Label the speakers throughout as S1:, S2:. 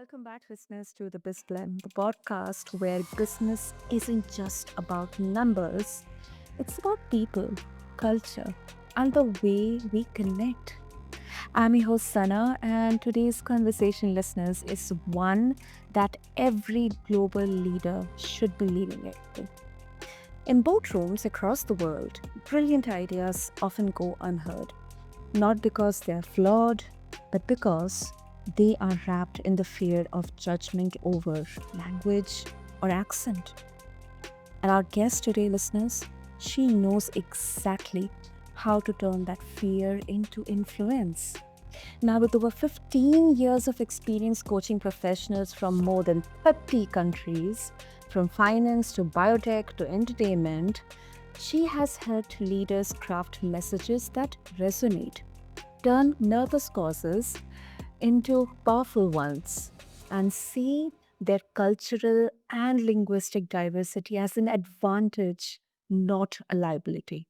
S1: Welcome back, listeners, to the BizBlend, the podcast where business isn't just about numbers, it's about people, culture, and the way we connect. I'm your host, Sana, and today's conversation, listeners, is one that every global leader should be leading into. In boardrooms across the world, brilliant ideas often go unheard, not because they're flawed, but because they are wrapped in the fear of judgment over language or accent. And our guest today, listeners, she knows exactly how to turn that fear into influence. Now, with over 15 years of experience coaching professionals from more than 30 countries, from finance to biotech to entertainment, she has helped leaders craft messages that resonate, turn nervous causes into powerful ones, and see their cultural and linguistic diversity as an advantage, not a liability.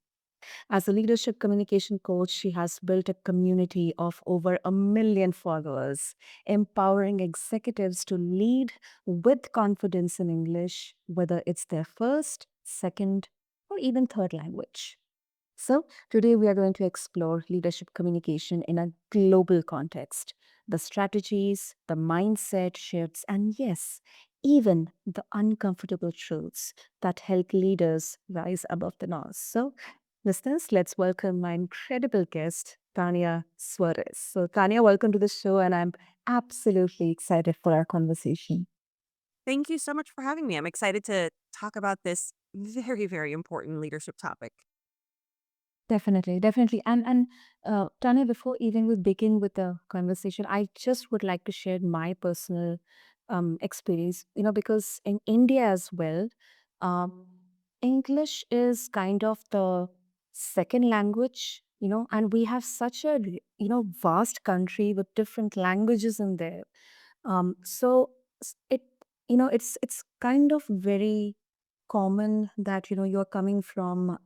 S1: As a leadership communication coach, she has built a community of over 1 million followers, empowering executives to lead with confidence in English, whether it's their first, second, or even third language. So, today we are going to explore leadership communication in a global context, the strategies, the mindset shifts, and yes, even the uncomfortable truths that help leaders rise above the noise. So, listeners, let's welcome my incredible guest, Tannia Suárez. So, Tanya, welcome to the show, and I'm absolutely excited for our conversation.
S2: Thank you so much for having me. I'm excited to talk about this very, very important leadership topic.
S1: Definitely, definitely. And Tanya, before even we begin with the conversation, I just would like to share my personal experience, because in India as well, um, English is kind of the second language, and we have such a, vast country with different languages in there. So it, it's kind of very common that, you're coming from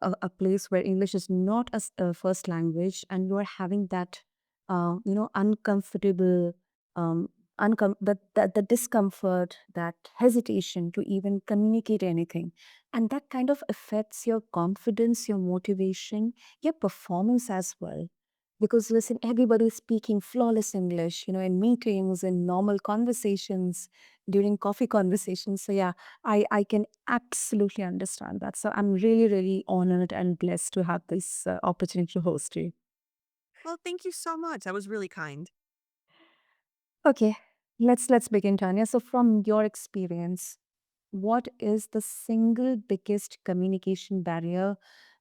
S1: a place where English is not a first language, and you're having that, uncomfortable, um, the discomfort, that hesitation to even communicate anything, and that kind of affects your confidence, your motivation, your performance as well. Because listen, everybody's speaking flawless English, in meetings, in normal conversations, during coffee conversations. So yeah, I can absolutely understand that. So I'm really, really honored and blessed to have this opportunity to host you.
S2: Well, thank you so much. That was really kind.
S1: Okay, let's begin, Tanya. So from your experience, what is the single biggest communication barrier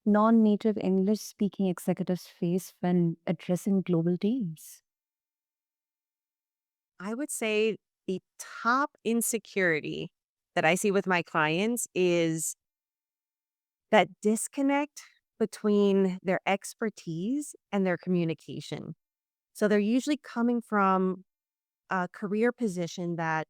S1: non-native English speaking executives face when addressing global teams?
S2: I would say the top insecurity that I see with my clients is that disconnect between their expertise and their communication. So they're usually coming from a career position that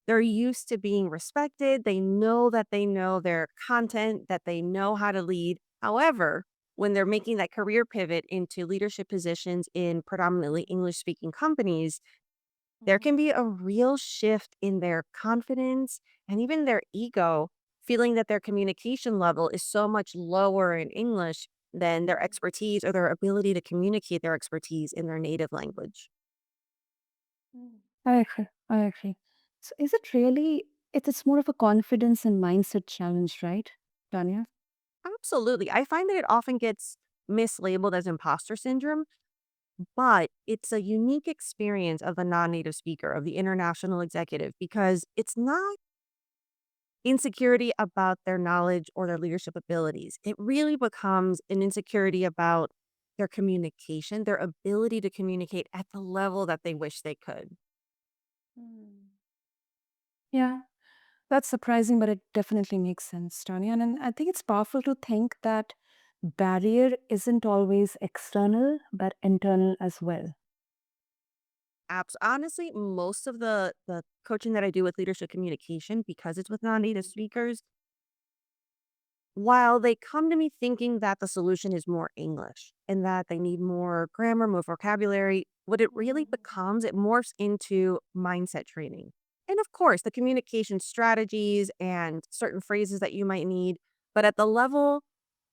S2: they're used to being respected. They know that they know their content, that they know how to lead. However, when they're making that career pivot into leadership positions in predominantly English speaking companies, there can be a real shift in their confidence and even their ego, feeling that their communication level is so much lower in English than their expertise or their ability to communicate their expertise in their native language.
S1: I agree. I agree. So is it really, it's more of a confidence and mindset challenge, right, Tanya?
S2: Absolutely. I find that it often gets mislabeled as imposter syndrome, but it's a unique experience of the non-native speaker, of the international executive, because it's not insecurity about their knowledge or their leadership abilities. It really becomes an insecurity about their communication, their ability to communicate at the level that they wish they could.
S1: Mm. Yeah, that's surprising, but it definitely makes sense, Tanya. And I think it's powerful to think that barrier isn't always external, but internal as well.
S2: Apps. Honestly, most of the coaching that I do with leadership communication, because it's with non-native speakers, while they come to me thinking that the solution is more English and that they need more grammar, more vocabulary, what it really becomes, it morphs into mindset training. And of course, the communication strategies and certain phrases that you might need, but at the level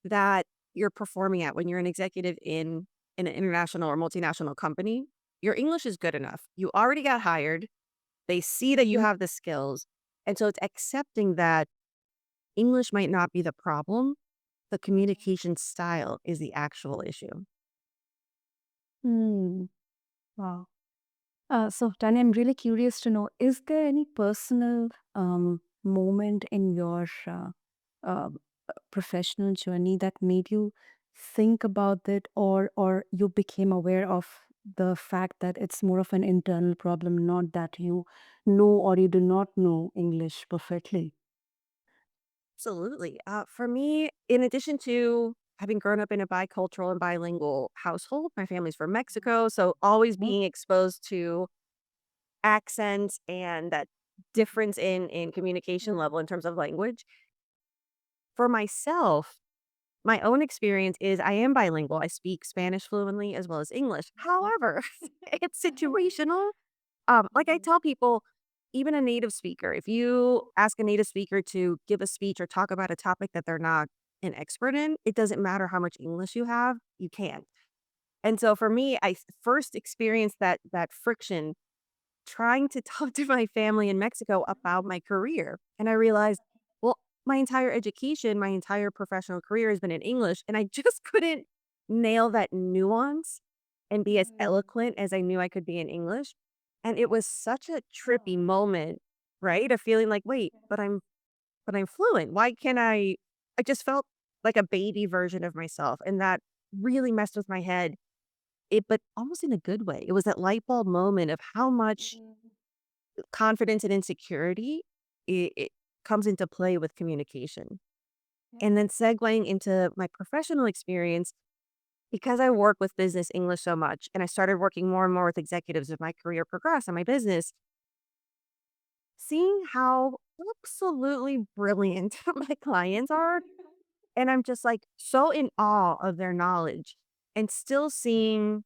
S2: that you're performing at when you're an executive in an international or multinational company, your English is good enough. You already got hired. They see that you
S1: Yeah.
S2: have the skills. And so it's accepting that English might not be the problem, the communication style is the actual issue.
S1: Hmm. Wow. So, Tanya, I'm really curious to know, is there any personal moment in your uh, professional journey that made you think about it, or you became aware of the fact that it's more of an internal problem, not that you know or you do not know English perfectly?
S2: Absolutely. For me, in addition to having grown up in a bicultural and bilingual household, my family's from Mexico. So always
S1: Mhm.
S2: being exposed to accents and that difference in communication level in terms of language. For myself, my own experience is I am bilingual. I speak Spanish fluently as well as English. However, it's situational. Like I tell people, even a native speaker, if you ask a native speaker to give a speech or talk about a topic that they're not an expert in, it doesn't matter how much English you have, you can't. And so for me, first experienced that friction trying to talk to my family in Mexico about my career. And I realized, well, my entire education, my entire professional career has been in English, and I just couldn't nail that nuance and be as eloquent as I knew I could be in English. And it was such a trippy moment, right? Of feeling like, wait, but I'm fluent. Why can't I just felt like a baby version of myself. And that really messed with my head. But almost in a good way. It was that light bulb moment of how much confidence and insecurity, it comes into play with communication. And then segueing into my professional experience, because I work with business English so much, and I started working more and more with executives as my career progressed and my business, seeing how absolutely brilliant my clients are. And I'm just like so in awe of their knowledge and still seeing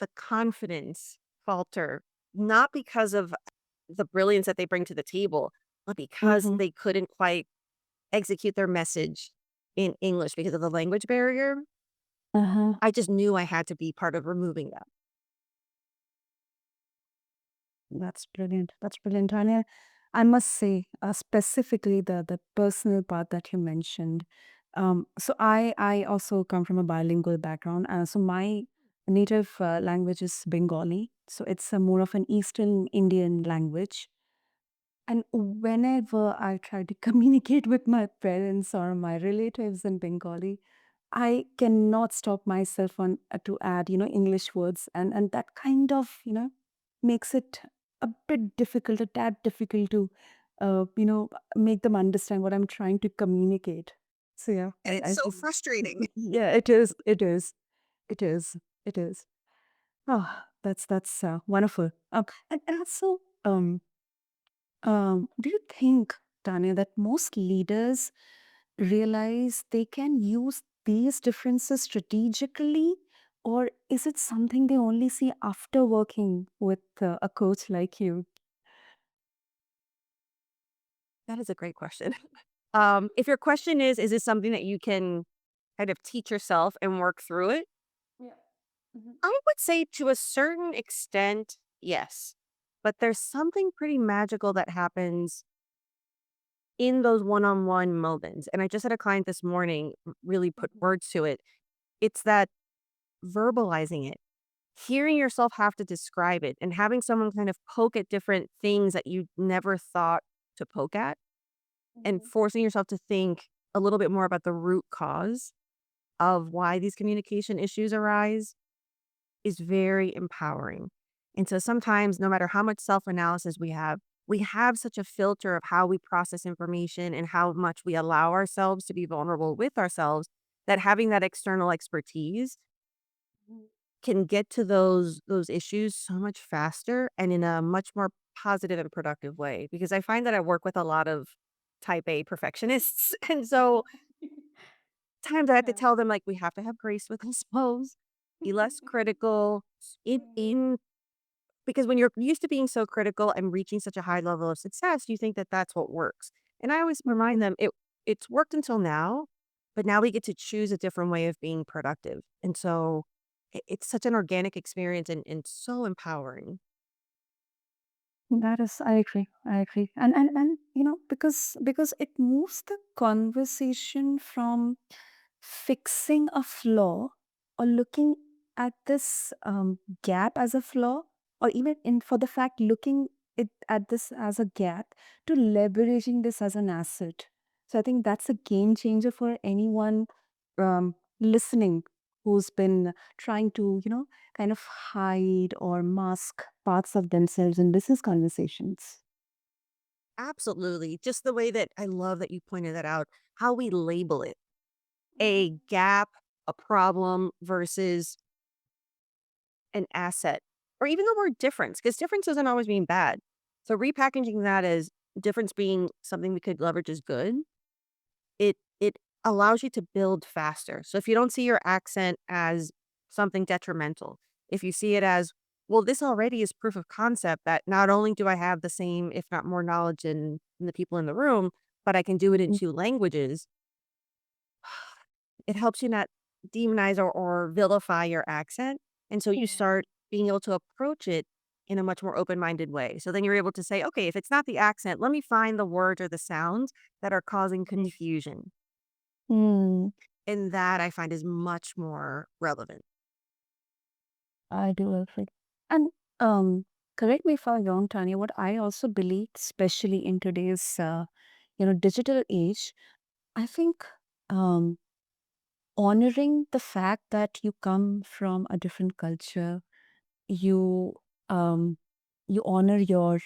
S2: the confidence falter, not because of the brilliance that they bring to the table, but because
S1: Mm-hmm.
S2: they couldn't quite execute their message in English because of the language barrier.
S1: Uh-huh.
S2: I just knew I had to be part of removing that.
S1: That's brilliant. That's brilliant, Tanya. I must say, specifically the personal part that you mentioned. So I also come from a bilingual background. So my native language is Bengali. So it's a more of an Eastern Indian language. And whenever I try to communicate with my parents or my relatives in Bengali, I cannot stop myself on to add, English words, and that kind of, makes it a bit difficult, a tad difficult to, make them understand what I'm trying to communicate. So yeah,
S2: And it's
S1: I
S2: so
S1: think,
S2: frustrating.
S1: yeah, it is, it is. Oh, that's wonderful. And also, do you think, Tanya, that most leaders realize they can use these differences strategically, or is it something they only see after working with a coach like you?
S2: That is a great question. If your question is this something that you can kind of teach yourself and work through it?
S1: Yeah. Mhm.
S2: I would say to a certain extent, yes. But there's something pretty magical that happens in those one-on-one moments. And I just had a client this morning really put
S1: Mhm.
S2: words to it. It's that verbalizing it, hearing yourself have to describe it, and having someone kind of poke at different things that you never thought to poke at, and
S1: Mhm.
S2: forcing yourself to think a little bit more about the root cause of why these communication issues arise is very empowering. And so sometimes, no matter how much self analysis we have such a filter of how we process information and how much we allow ourselves to be vulnerable with ourselves that having that external expertise
S1: Mhm.
S2: can get to those issues so much faster and in a much more positive and productive way. Because I find that I work with a lot of type A perfectionists. And so times I had to
S1: Yeah.
S2: tell them, like, "We have to have grace with ourselves, be less critical." In because when you're used to being so critical and reaching such a high level of success, you think that that's what works. And I always remind them, it's worked until now, but now we get to choose a different way of being productive. And so it's such an organic experience and so empowering.
S1: That is, I agree. I agree. And because it moves the conversation from fixing a flaw or looking at this gap as a flaw, or even in for the fact looking it at this as a gap, to leveraging this as an asset. So I think that's a game changer for anyone listening who's been trying to, kind of hide or mask parts of themselves in business conversations.
S2: Absolutely. Just the way that I love that you pointed that out, how we label it, a
S1: Mhm.
S2: gap, a problem versus an asset, or even the word difference, because difference doesn't always mean bad. So repackaging that as difference being something we could leverage as good, it allows you to build faster. So if you don't see your accent as something detrimental, if you see it as, well, this already is proof of concept that not only do I have the same, if not more knowledge than the people in the room, but I can do it in
S1: Mm.
S2: 2 languages, it helps you not demonize or vilify your accent, and so you start being able to approach it in a much more open-minded way. So then you're able to say, "Okay, if it's not the accent, let me find the words or the sounds that are causing confusion."
S1: Mm,
S2: And that I find is much more relevant.
S1: I do agree. And correct me if I'm wrong, Tanya. What I also believe, especially in today's digital age, I think um, honoring the fact that you come from a different culture, you um, you honor your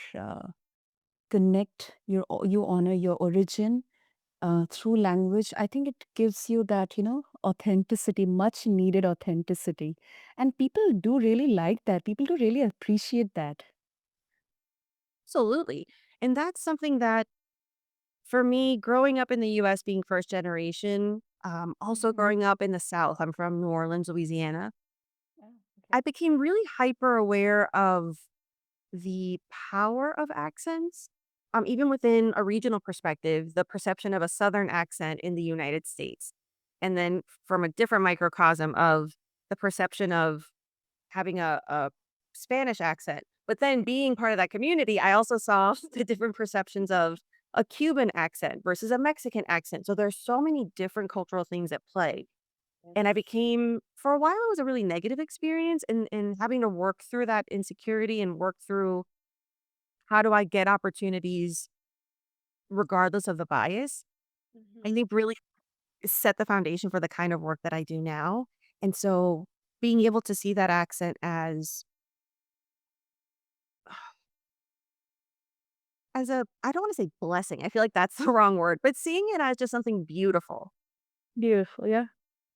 S1: you honor your origin through language. I think it gives you that, authenticity, much needed authenticity. And people do really like that. People do really appreciate that.
S2: Absolutely. And that's something that, for me, growing up in the US, being first generation, also
S1: Mhm.
S2: growing up in the South, I'm from New Orleans, Louisiana,
S1: Oh, okay.
S2: I became really hyper aware of the power of accents. Even within a regional perspective, the perception of a Southern accent in the United States. And then from a different microcosm of the perception of having a Spanish accent. But then being part of that community, I also saw the different perceptions of a Cuban accent versus a Mexican accent. So there's so many different cultural things at play. And I became, for a while, it was a really negative experience in having to work through that insecurity and work through, how do I get opportunities regardless of the bias. I
S1: Mhm.
S2: think really set the foundation for the kind of work that I do now. And so being able to see that accent as a, I don't wanna say blessing, I feel like that's the wrong word, but seeing it as just something beautiful.
S1: Beautiful, yeah.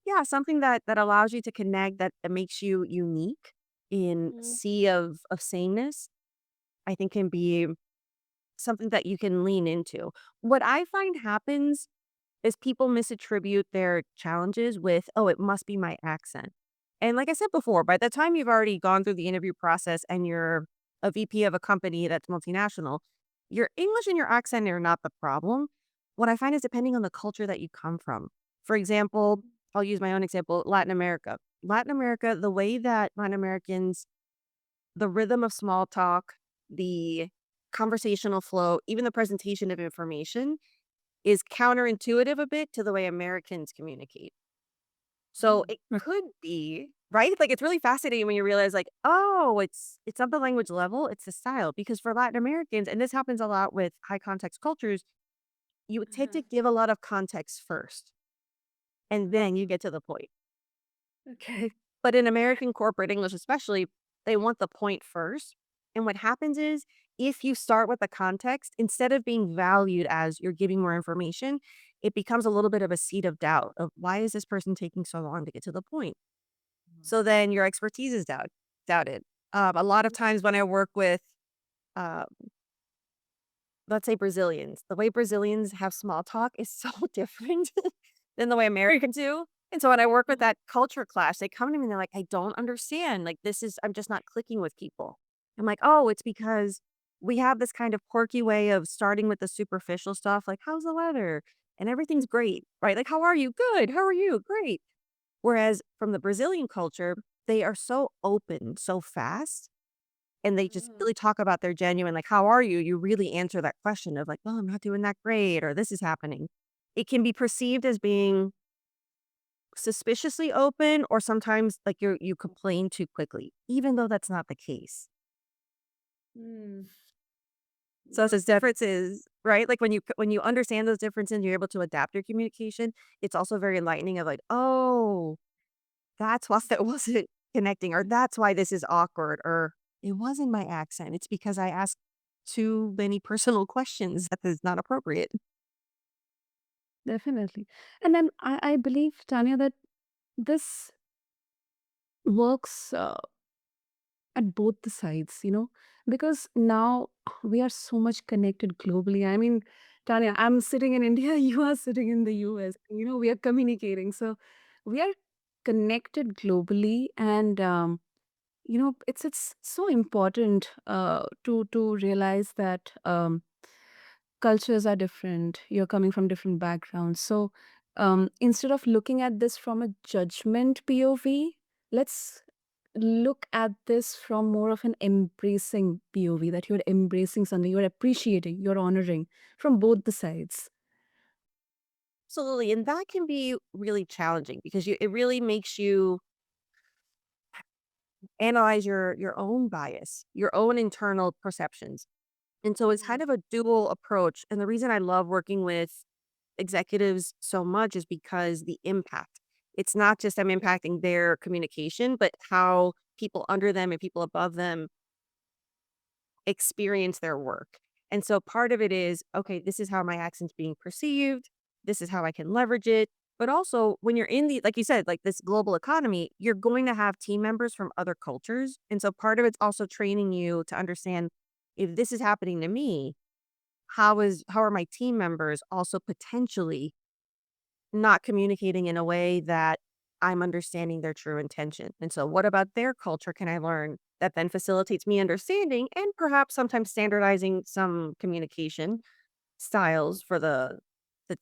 S2: Yeah, something that allows you to connect, that makes you unique in a
S1: Mm.
S2: sea of sameness, I think can be something that you can lean into. What I find happens is people misattribute their challenges with, "Oh, it must be my accent." And like I said before, by the time you've already gone through the interview process and you're a VP of a company that's multinational, your English and your accent are not the problem. What I find is depending on the culture that you come from. For example, I'll use my own example, Latin America. Latin America, the way that Latin Americans, the rhythm of small talk, the conversational flow, even the presentation of information is counterintuitive a bit to the way Americans communicate. So
S1: Mm.
S2: it could be, right? Like it's really fascinating when you realize like, oh, it's not the language level, it's the style. Because for Latin Americans, and this happens a lot with high context cultures, you would tend to
S1: Uh-huh.
S2: give a lot of context first, and then you get to the point.
S1: Okay.
S2: But in American corporate English especially, they want the point first. And what happens is, if you start with the context, instead of being valued as you're giving more information, it becomes a little bit of a seed of doubt of, why is this person taking so long to get to the point? So then your expertise is doubted. A lot of times when I work with, uh, let's say Brazilians, the way Brazilians have small talk is so different than the way Americans do. And so when I work with that culture clash, they come to me and they're like, I don't understand. Like, I'm just not clicking with people. I'm like, oh, it's because we have this kind of quirky way of starting with the superficial stuff, like, how's the weather? And everything's great, right? Like, how are you? Good. How are you? Great. Whereas from the Brazilian culture, they are so open so fast and they just
S1: Mm.
S2: really talk about their genuine, like, how are you? You really answer that question of like, oh, I'm not doing that great, or this is happening. It can be perceived as being suspiciously open, or sometimes like you complain too quickly, even though that's not the case.
S1: Mm.
S2: So
S1: Well,
S2: those differences, right? Like when you understand those differences and you're able to adapt your communication, it's also very enlightening of like, oh, that's why that wasn't connecting, or that's why this is awkward, or it wasn't my accent. It's because I asked too many personal questions that is not appropriate.
S1: definitely. And then I believe, Tanya, that this works at both the sides, because now we are so much connected globally. I mean, Tanya, I'm sitting in India, you are sitting in the US, we are communicating. So we are connected globally. And, it's so important to realize that cultures are different. You're coming from different backgrounds. So instead of looking at this from a judgment POV, let's look at this from more of an embracing POV, that you're embracing something, you're appreciating, you're honoring from both the sides.
S2: Absolutely. And that can be really challenging because it really makes you analyze your own bias, your own internal perceptions. And so it's kind
S1: Mm.
S2: of a dual approach. And the reason I love working with executives so much is because the impact. It's not just I'm impacting their communication, but how people under them and people above them experience their work. And so part of it is, okay, this is how my accent's being perceived. This is how I can leverage it. But also, when you're in like you said, like this global economy, you're going to have team members from other cultures. And so part of it's also training you to understand if this is happening to me, how are my team members also potentially not communicating in a way that I'm understanding their true intention. And so what about their culture can I learn that then facilitates me understanding and perhaps sometimes standardizing some communication styles for the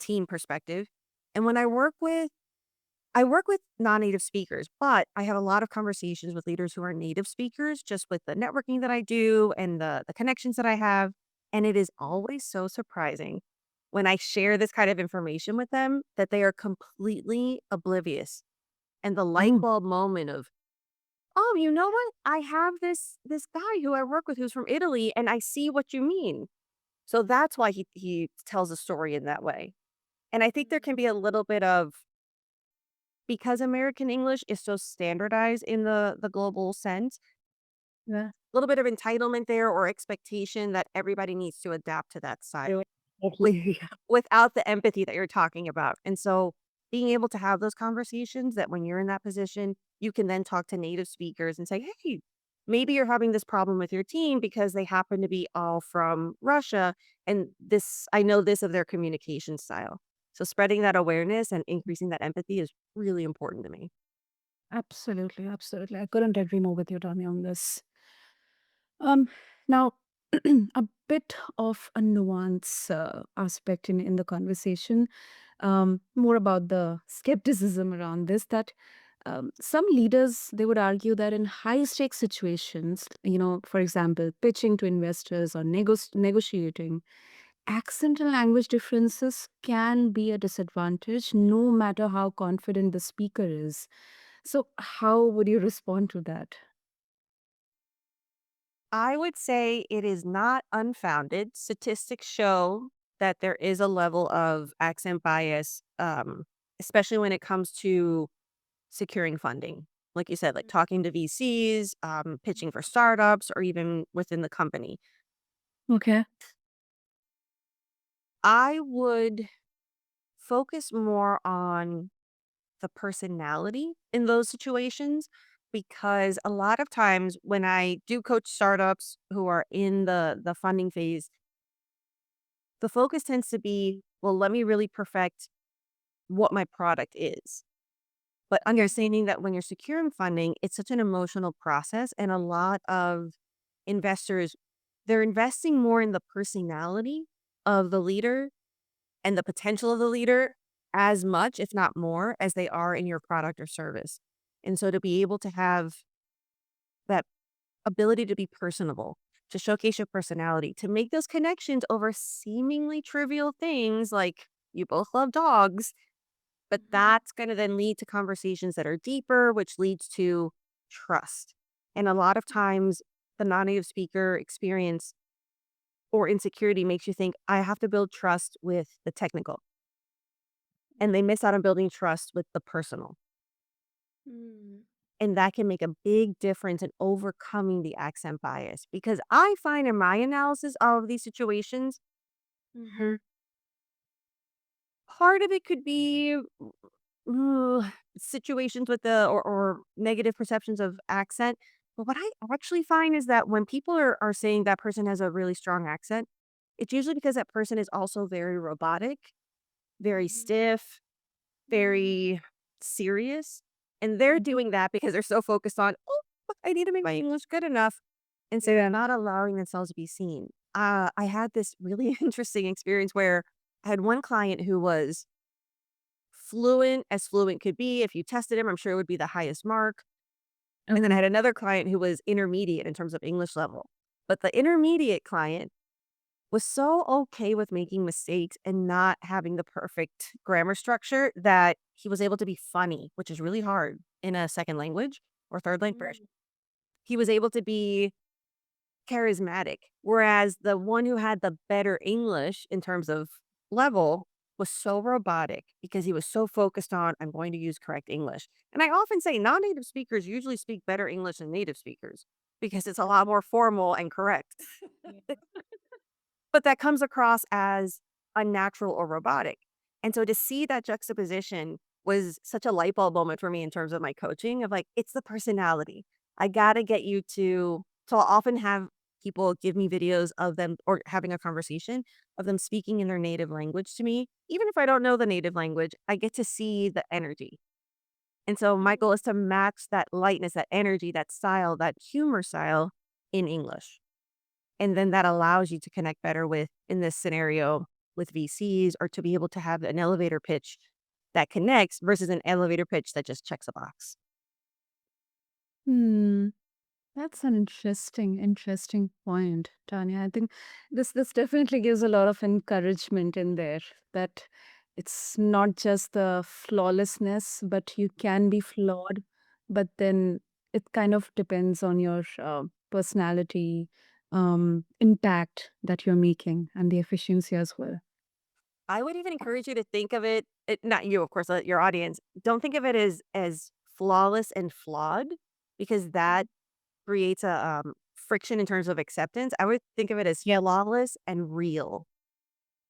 S2: team perspective. And when I work with non-native speakers, but I have a lot of conversations with leaders who are native speakers just with the networking that I do and the connections that I have. And it is always so surprising when I share this kind of information with them that they are completely oblivious. And the light
S1: Mm.
S2: bulb moment of, oh, you know what? I have this guy who I work with who's from Italy and I see what you mean. So that's why he tells a story in that way. And I think there can be a little bit of because American English is so standardized in the global sense,
S1: Yeah.
S2: a little bit of entitlement there or expectation that everybody needs to adapt to that style with
S1: Definitely.
S2: without the empathy that you're talking about. And so being able to have those conversations that when you're in that position, you can then talk to native speakers and say, "Hey, maybe you're having this problem with your team because they happen to be all from Russia and this I know this of their communication style." So spreading that awareness and increasing that empathy is really important to me.
S1: Absolutely, absolutely. I couldn't agree more with you, Tanya, on this. Now, a bit of a nuance aspect in the conversation, more about the skepticism around this, that some leaders, they would argue that in high stakes situations, for example, pitching to investors or negotiating, accent and language differences can be a disadvantage no matter how confident the speaker is. So, how would you respond to that?
S2: I would say it is not unfounded. Statistics show that there is a level of accent bias, especially when it comes to securing funding. Like you said, like talking to VCs, pitching for startups, or even within the company.
S1: Okay.
S2: I would focus more on the personality in those situations because a lot of times when I do coach startups who are in the funding phase, the focus tends to be, well, let me really perfect what my product is. But
S1: Okay.
S2: understanding that when you're securing funding, it's such an emotional process. And a lot of investors, they're investing more in the personality of the leader and the potential of the leader as much, if not more, as they are in your product or service. And so to be able to have that ability to be personable, to showcase your personality, to make those connections over seemingly trivial things like you both love dogs, but that's going to then lead to conversations that are deeper, which leads to trust. And a lot of times, the non native speaker experience or insecurity makes you think, I have to build trust with the technical. And they miss out on building trust with the personal.
S1: Mm.
S2: And that can make a big difference in overcoming the accent bias. Because I find in my analysis of these situations,
S1: Mm-hmm.
S2: part of it could be situations with or negative perceptions of accent. But what I actually find is that when people are saying that person has a really strong accent, it's usually because that person is also very robotic, very stiff,
S1: Mm-hmm.
S2: very serious. And they're doing that because they're so focused on, oh, I need to make my English good enough. And so they're
S1: Yeah.
S2: not allowing themselves to be seen. I had this really interesting experience where I had one client who was fluent as fluent could be. If you tested him, I'm sure it would be the highest mark. And then I
S1: Okay.
S2: had another client who was intermediate in terms of English level. But the intermediate client was so okay with making mistakes and not having the perfect grammar structure that he was able to be funny, which is really hard in a second language or third language. He was able to be charismatic, whereas the one who had the better English in terms of level was so robotic because he was so focused on, I'm going to use correct English. And I often say non native speakers usually speak better English than native speakers because it's a lot more formal and correct.
S1: Yeah.
S2: But that comes across as unnatural or robotic. And so to see that juxtaposition was such a light bulb moment for me in terms of my coaching of like, it's the personality. I got to get you to, so I'll often have people give me videos of them or having a conversation of them speaking in their native language to me. Even if I don't know the native language, I get to see the energy. And so my goal is to match that lightness, that energy, that style, that humor style in English. And then that allows you to connect better with, in this scenario, with VCs or to be able to have an elevator pitch that connects versus an elevator pitch that just checks a box.
S1: Hmm. That's an interesting point, Tanya. I think this definitely gives a lot of encouragement in there that it's not just the flawlessness, but you can be flawed, but then it kind of depends on your personality, impact that you're making, and the efficiency as well.
S2: I would even encourage you to think of not you, of course, your audience. Don't think of it as flawless and flawed because that creates a friction in terms of acceptance. I would think of it as
S1: Yep.
S2: flawless and real.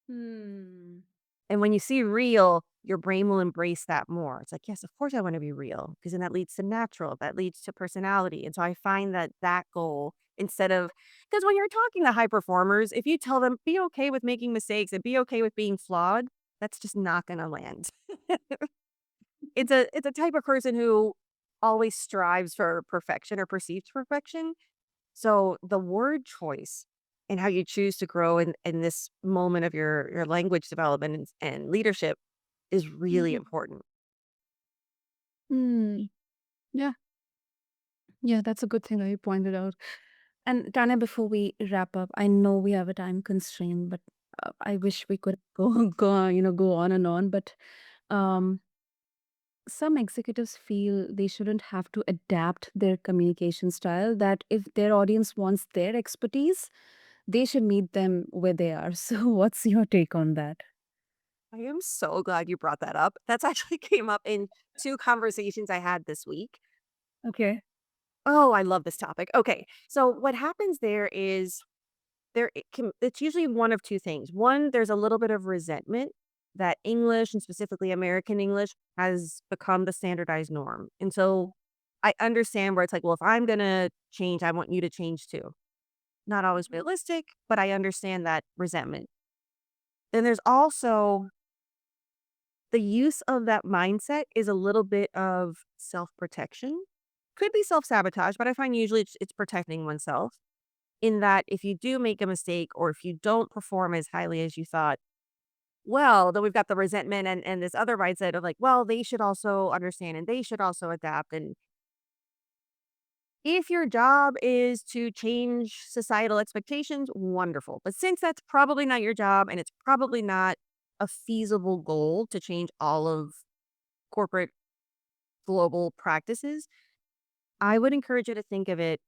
S1: Hmm.
S2: And when you see real, your brain will embrace that more. It's like, yes, of course I want to be real because then that leads to natural, that leads to personality. And so I find that that goal instead of, because when you're talking to high performers, if you tell them be okay with making mistakes and be okay with being flawed, that's just not going to land. It's a type of person who always strives for perfection or perceived perfection. So the word choice and how you choose to grow in this moment of your language development and leadership is really
S1: Mhm.
S2: important.
S1: Hmm. Yeah. Yeah, that's a good thing that you pointed out. And Tanya, before we wrap up, I know we have a time constraint, but I wish we could go on and on. But um, some executives feel they shouldn't have to adapt their communication style. That if their audience wants their expertise, they should meet them where they are. So, what's your take on that?
S2: I am so glad you brought that up. That's actually came up in two conversations I had this week.
S1: Okay.
S2: Oh, I love this topic. Okay. So what happens there is it's usually one of two things. One, there's a little bit of resentment that English and specifically American English has become the standardized norm. And so I understand where it's like, well, if I'm going to change, I want you to change too. Not always realistic, but I understand that resentment. Then there's also the use of that mindset is a little bit of self-protection. Could be self-sabotage, but I find usually it's protecting oneself in that if you do make a mistake or if you don't perform as highly as you thought, well, then we've got the resentment and this other mindset of like, well, they should also understand and they should also adapt. And if your job is to change societal expectations, wonderful. But since that's probably not your job and it's probably not a feasible goal to change all of corporate global practices, I would encourage you to think of it.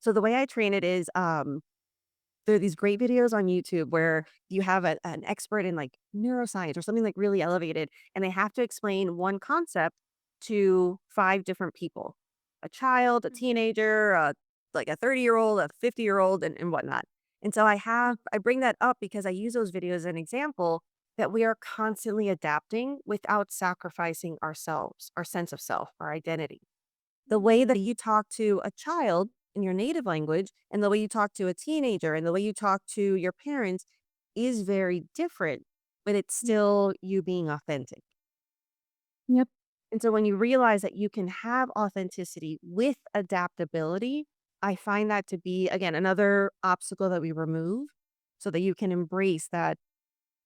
S2: So the way I train it is there are these great videos on YouTube where you have an expert in like neuroscience or something like really elevated, and they have to explain one concept to five different people: a child, a teenager, like a 30-year-old, a 50-year-old, and whatnot. And so I bring that up because I use those videos as an example that we are constantly adapting without sacrificing ourselves, our sense of self, our identity. The way that you talk to a child in your native language and the way you talk to a teenager and the way you talk to your parents is very different, but it's still you being authentic.
S1: Yep.
S2: And so when you realize that you can have authenticity with adaptability, I find that to be, again, another obstacle that we remove so that you can embrace that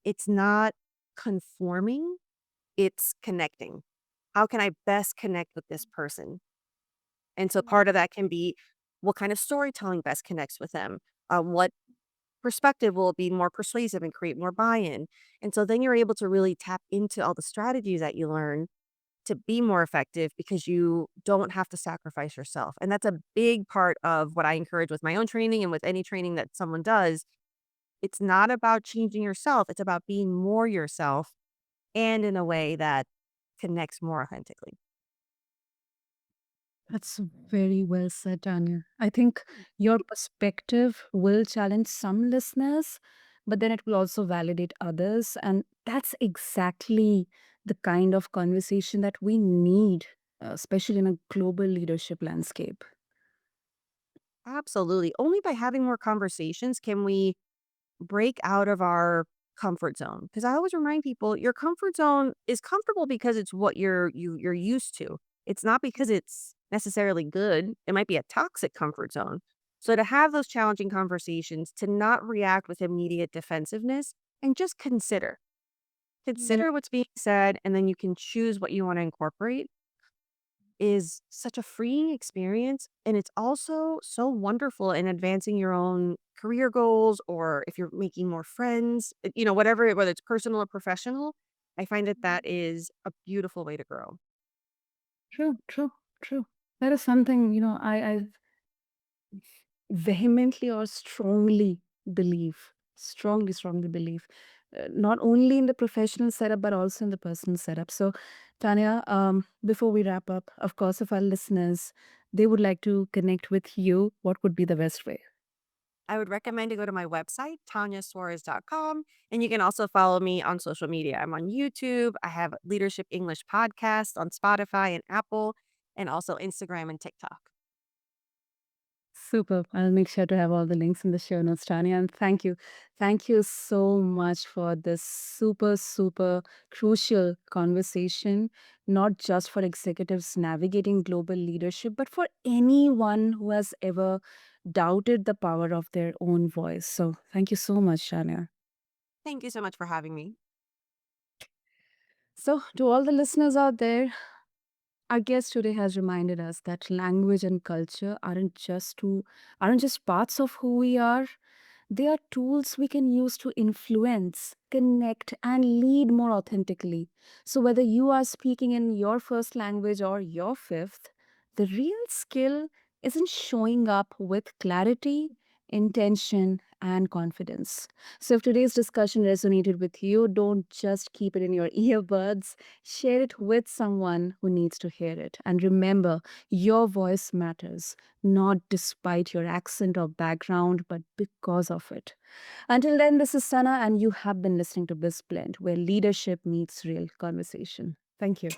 S2: it's not conforming, it's connecting. How can I best connect with this person? And so part of that can be what kind of storytelling best connects with them. What perspective will be more persuasive and create more buy-in. And so then you're able to really tap into all the strategies that you learn to be more effective because you don't have to sacrifice yourself. And that's a big part of what I encourage with my own training and with any training that someone does. It's not about changing yourself, it's about being more yourself and in a way that connects more authentically.
S1: That's very well said, Tanya. I think your perspective will challenge some listeners, but then it will also validate others. And that's exactly the kind of conversation that we need, especially in a global leadership landscape.
S2: Absolutely. Only by having more conversations can we break out of our comfort zone. Because I always remind people your comfort zone is comfortable because it's what you're used to. It's not because it's necessarily good. It might be a toxic comfort zone. So to have those challenging conversations, to not react with immediate defensiveness and just consider.
S1: Yep.
S2: Consider what's being said and then you can choose what you want to incorporate is such a freeing experience, and it's also so wonderful in advancing your own career goals or if you're making more friends, whatever, whether it's personal or professional. I find that that is a beautiful way to grow.
S1: True, true, true. That is something, I vehemently or strongly believe, not only in the professional setup, but also in the personal setup. So, Tanya, before we wrap up, of course, if our listeners, they would like to connect with you, what would be the best way?
S2: I would recommend to go to my website, TanniaSuarez.com, and you can also follow me on social media. I'm on YouTube. I have Leadership English podcast on Spotify and Apple, and also Instagram and TikTok.
S1: Super. I'll make sure to have all the links in the show notes, Tanya. And thank you. Thank you so much for this super, super crucial conversation, not just for executives navigating global leadership, but for anyone who has ever doubted the power of their own voice. So thank you so much, Tanya.
S2: Thank you so much for having me.
S1: So, to all the listeners out there, our guest today has reminded us that language and culture aren't just parts of who we are. They are tools we can use to influence, connect, and lead more authentically. So, whether you are speaking in your first language or your fifth, the real skill isn't showing up with clarity, intention, and confidence. So, if today's discussion resonated with you, don't just keep it in your earbuds, share it with someone who needs to hear it. And remember, your voice matters, not despite your accent or background, but because of it. Until then, this is Sana, and you have been listening to BizBlend, where leadership meets real conversation. Thank you.